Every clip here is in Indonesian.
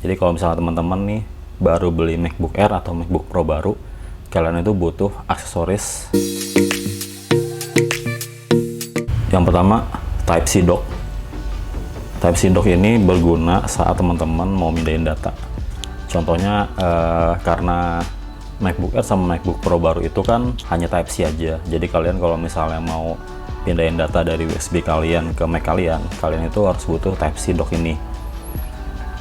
Jadi kalau misalnya teman-teman nih baru beli MacBook Air atau MacBook Pro baru, kalian itu butuh aksesoris. Yang pertama, Type-C dock. Type-C dock ini berguna saat teman-teman mau mindahin data. Contohnya karena MacBook Air sama MacBook Pro baru itu kan hanya Type-C aja. Jadi kalian kalau misalnya mau pindahin data dari USB kalian ke Mac kalian itu harus butuh Type-C dock ini.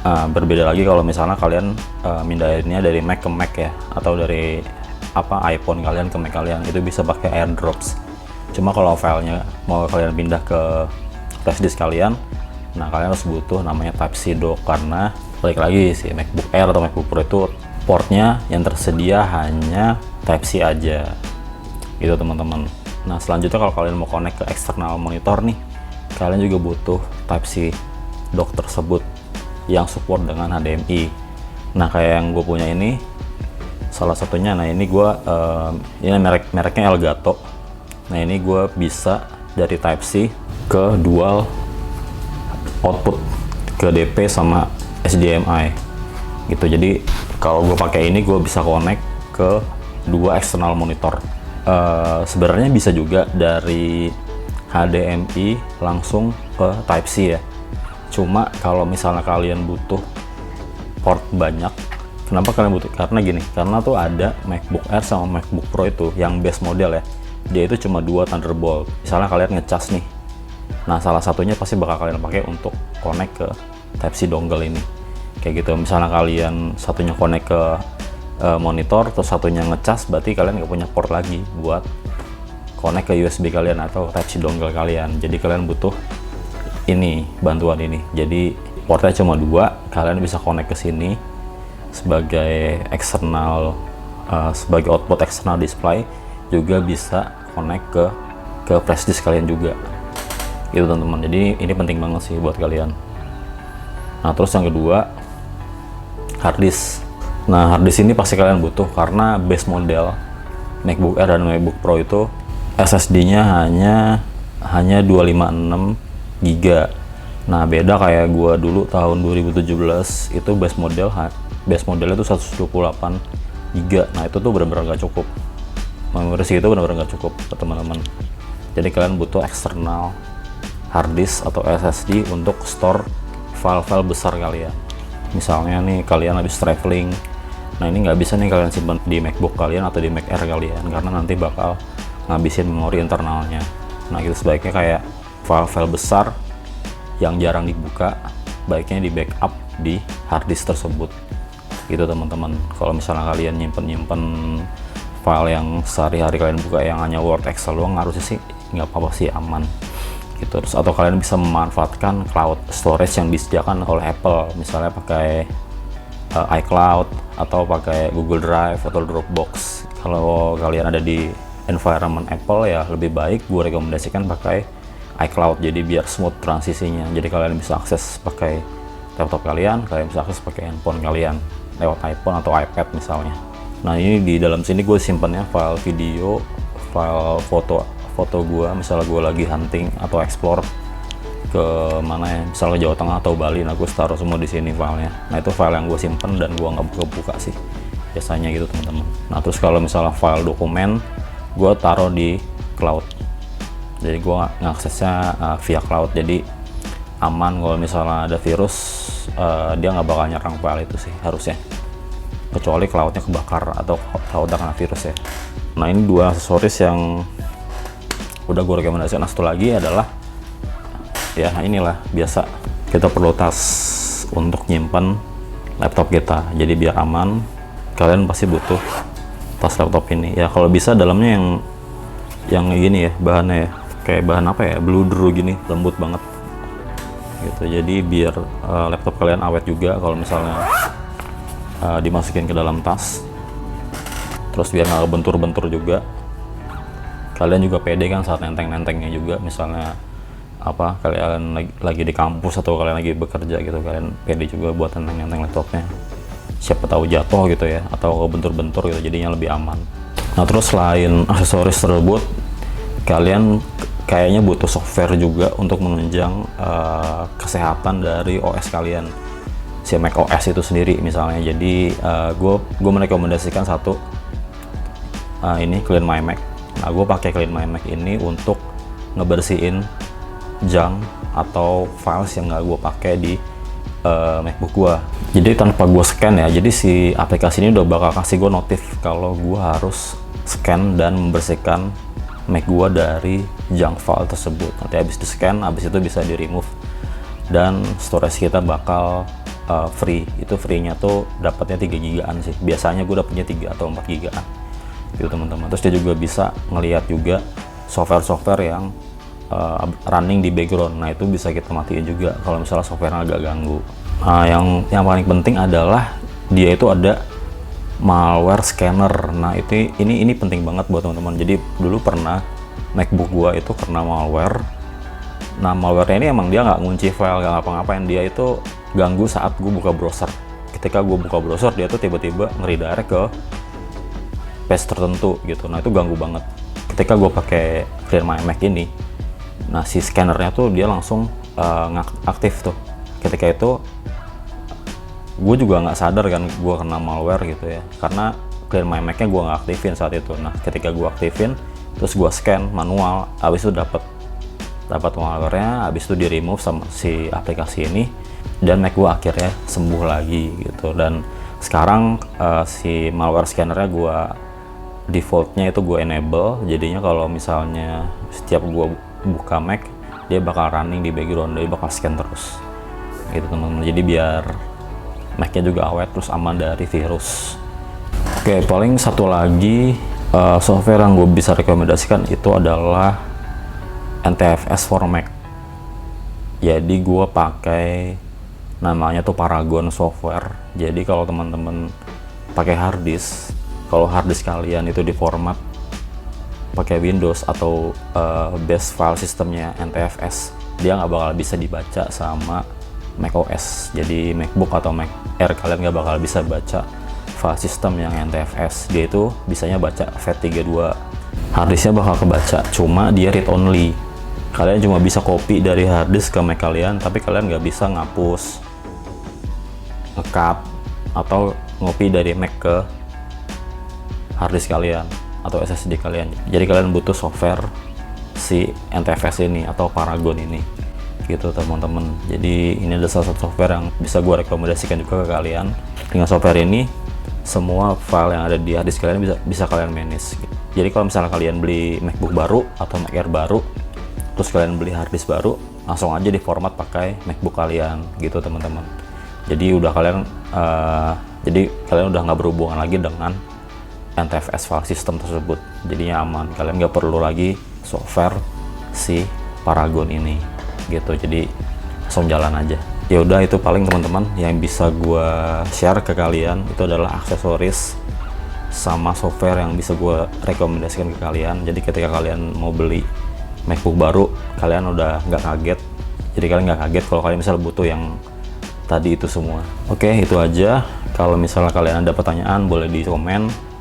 Berbeda lagi kalau misalnya kalian mindahinnya dari Mac ke Mac ya, atau dari iPhone kalian ke Mac kalian, itu bisa pakai AirDrops. Cuma kalau filenya mau kalian pindah ke flash disk kalian, nah kalian harus butuh namanya Type-C dock, karena balik lagi si MacBook Air atau MacBook Pro itu portnya yang tersedia hanya Type-C aja gitu teman-teman. Nah selanjutnya kalau kalian mau connect ke eksternal monitor nih, kalian juga butuh Type-C dock tersebut yang support dengan HDMI. Nah kayak yang gue punya ini salah satunya, nah ini gue ini mereknya Elgato. Nah ini gue bisa dari Type-C ke dual output, ke DP sama HDMI gitu. Jadi kalau gue pakai ini gue bisa connect ke dua eksternal monitor. Sebenarnya bisa juga dari HDMI langsung ke Type-C ya. Cuma kalau misalnya kalian butuh port banyak, kenapa kalian butuh? Karena gini, karena tuh ada MacBook Air sama MacBook Pro itu yang base model ya, dia itu cuma dua Thunderbolt. Misalnya kalian ngecas nih, nah salah satunya pasti bakal kalian pakai untuk connect ke Type-C dongle ini kayak gitu. Misalnya kalian satunya connect ke monitor, terus satunya ngecas, berarti kalian nggak punya port lagi buat connect ke USB kalian atau Type-C dongle kalian. Jadi kalian butuh ini, bantuan ini. Jadi portnya cuma dua, kalian bisa connect ke sini sebagai eksternal, sebagai output eksternal display, juga bisa connect ke flash disk kalian juga gitu teman-teman. Jadi ini penting banget sih buat kalian. Nah terus yang kedua, hard disk. Nah hard disk ini pasti kalian butuh karena base model MacBook Air dan MacBook Pro itu SSD-nya hanya 256 GB. Nah beda kayak gua dulu tahun 2017 itu base modelnya itu 128 GB. Nah itu tuh benar-benar gak cukup, memori segitu benar-benar gak cukup teman-teman. Jadi kalian butuh eksternal hard disk atau SSD untuk store file-file besar kalian. Misalnya nih kalian habis traveling, nah ini nggak bisa nih kalian simpan di MacBook kalian atau di Mac Air kalian, karena nanti bakal ngabisin memori internalnya. Nah itu sebaiknya kayak file-file besar yang jarang dibuka, baiknya di backup di hard disk tersebut gitu teman-teman. Kalau misalnya kalian nyimpen file yang sehari-hari kalian buka yang hanya Word, Excel doang, harusnya sih nggak apa-apa sih, aman gitu. Terus atau kalian bisa memanfaatkan cloud storage yang disediakan oleh Apple, misalnya pakai iCloud atau pakai Google Drive atau Dropbox. Kalau kalian ada di environment Apple ya lebih baik gue rekomendasikan pakai iCloud, jadi biar smooth transisinya. Jadi kalian bisa akses pakai laptop kalian bisa akses pakai handphone kalian lewat iPhone atau iPad misalnya. Nah ini di dalam sini gue simpannya file video, file foto gue, misalnya gue lagi hunting atau explore ke mana ya, misalnya Jawa Tengah atau Bali, nah gue taruh semua di sini filenya. Nah itu file yang gue simpen dan gue nggak buka-buka sih biasanya gitu teman-teman. Nah terus kalau misalnya file dokumen gue taruh di cloud, jadi gue ngaksesnya via cloud, jadi aman. Kalau misalnya ada virus dia nggak bakal nyerang file itu sih harusnya, kecuali cloudnya kebakar atau cloudnya kena virus ya. Nah ini dua aksesoris yang udah gue rekomendasikan. Nah satu lagi adalah ya inilah, biasa kita perlu tas untuk nyimpan laptop kita, jadi biar aman kalian pasti butuh tas laptop ini ya. Kalau bisa dalamnya yang gini ya, bahannya ya kayak bahan apa ya, bludru gini, lembut banget gitu. Jadi biar laptop kalian awet juga kalau misalnya dimasukin ke dalam tas. Terus biar nggak bentur-bentur juga, kalian juga pede kan saat nenteng-nentengnya juga. Misalnya kalian lagi di kampus atau kalian lagi bekerja gitu, kalian pede juga buat nenteng-nenteng laptopnya, siapa tahu jatuh gitu ya, atau bentur-bentur gitu, jadinya lebih aman. Nah terus selain aksesoris tersebut, kalian kayaknya butuh software juga untuk menunjang kesehatan dari OS kalian. si macOS itu sendiri misalnya. Jadi gue merekomendasikan satu ini Clean My Mac. Nah, gue pakai Clean My Mac ini untuk ngebersihin junk atau files yang nggak gue pakai di MacBook gue. Jadi tanpa gue scan ya, jadi si aplikasi ini udah bakal kasih gue notif kalau gue harus scan dan membersihkan Mac gue dari junk file tersebut. Nanti habis di scan, habis itu bisa di remove dan storage kita bakal free. Itu free-nya tuh dapatnya 3 gigaan sih. Biasanya gue dapatnya 3 atau 4 gigaan gitu teman-teman. Terus dia juga bisa ngelihat juga software-software yang running di background. Nah, itu bisa kita matiin juga kalau misalnya software agak ganggu. Nah, yang paling penting adalah dia itu ada malware scanner. Nah, ini penting banget buat teman-teman. Jadi dulu pernah MacBook gua itu kena malware. Nah, malware-nya ini emang dia nggak ngunci file, nggak ngapa-ngapain. Dia itu ganggu saat gua buka browser. Ketika gua buka browser, dia tuh tiba-tiba nge-redirect ke page tertentu gitu. Nah, itu ganggu banget. Ketika gua pakai Clean My Mac ini, nah si scannernya tuh dia langsung aktif tuh. Ketika itu gue juga nggak sadar kan gue kena malware gitu ya, karena Clean My Mac-nya gue nggak aktifin saat itu. Nah, ketika gue aktifin terus gue scan manual, habis itu dapat malware-nya, habis itu di remove sama si aplikasi ini, dan Mac gue akhirnya sembuh lagi gitu. Dan sekarang si malware scannernya gue defaultnya itu gue enable, jadinya kalau misalnya setiap gue buka Mac dia bakal running di background, dia bakal scan terus gitu teman-teman. Jadi biar Mac-nya juga awet terus aman dari virus. Oke, paling satu lagi software yang gue bisa rekomendasikan itu adalah NTFS for Mac. Jadi gue pakai namanya tuh Paragon Software. Jadi kalau teman-teman pakai hard disk, kalau hard disk kalian itu di format pakai Windows atau base file sistemnya NTFS, dia nggak bakal bisa dibaca sama macOS. Jadi MacBook atau Mac Air kalian nggak bakal bisa baca file system yang NTFS. Dia itu bisanya baca FAT32, harddisknya bakal kebaca, cuma dia read only. Kalian cuma bisa copy dari harddisk ke Mac kalian, tapi kalian nggak bisa ngapus, nge-cut, atau ngopi dari Mac ke harddisk kalian atau SSD kalian. Jadi kalian butuh software si NTFS ini atau Paragon ini gitu teman-teman. Jadi ini adalah salah satu software yang bisa gue rekomendasikan juga ke kalian. Dengan software ini semua file yang ada di hard disk kalian bisa kalian manage. Jadi kalau misalnya kalian beli MacBook baru atau Mac Air baru, terus kalian beli hard disk baru, langsung aja di format pakai MacBook kalian gitu teman-teman. Jadi kalian udah nggak berhubungan lagi dengan NTFS file system tersebut, jadinya aman. Kalian nggak perlu lagi software si Paragon ini gitu. Jadi langsung jalan aja. Ya udah, itu paling teman-teman yang bisa gue share ke kalian. Itu adalah aksesoris sama software yang bisa gue rekomendasikan ke kalian. Jadi ketika kalian mau beli MacBook baru, kalian udah nggak kaget. Jadi kalian nggak kaget kalau kalian misalnya butuh yang tadi itu semua. Oke, itu aja. Kalau misalnya kalian ada pertanyaan, boleh di komen.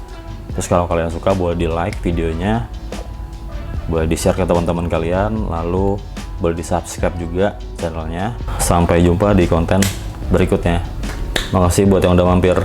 Terus kalau kalian suka, boleh di like videonya, boleh di share ke teman-teman kalian, lalu boleh di subscribe juga channelnya. Sampai jumpa di konten berikutnya. Makasih buat yang udah mampir.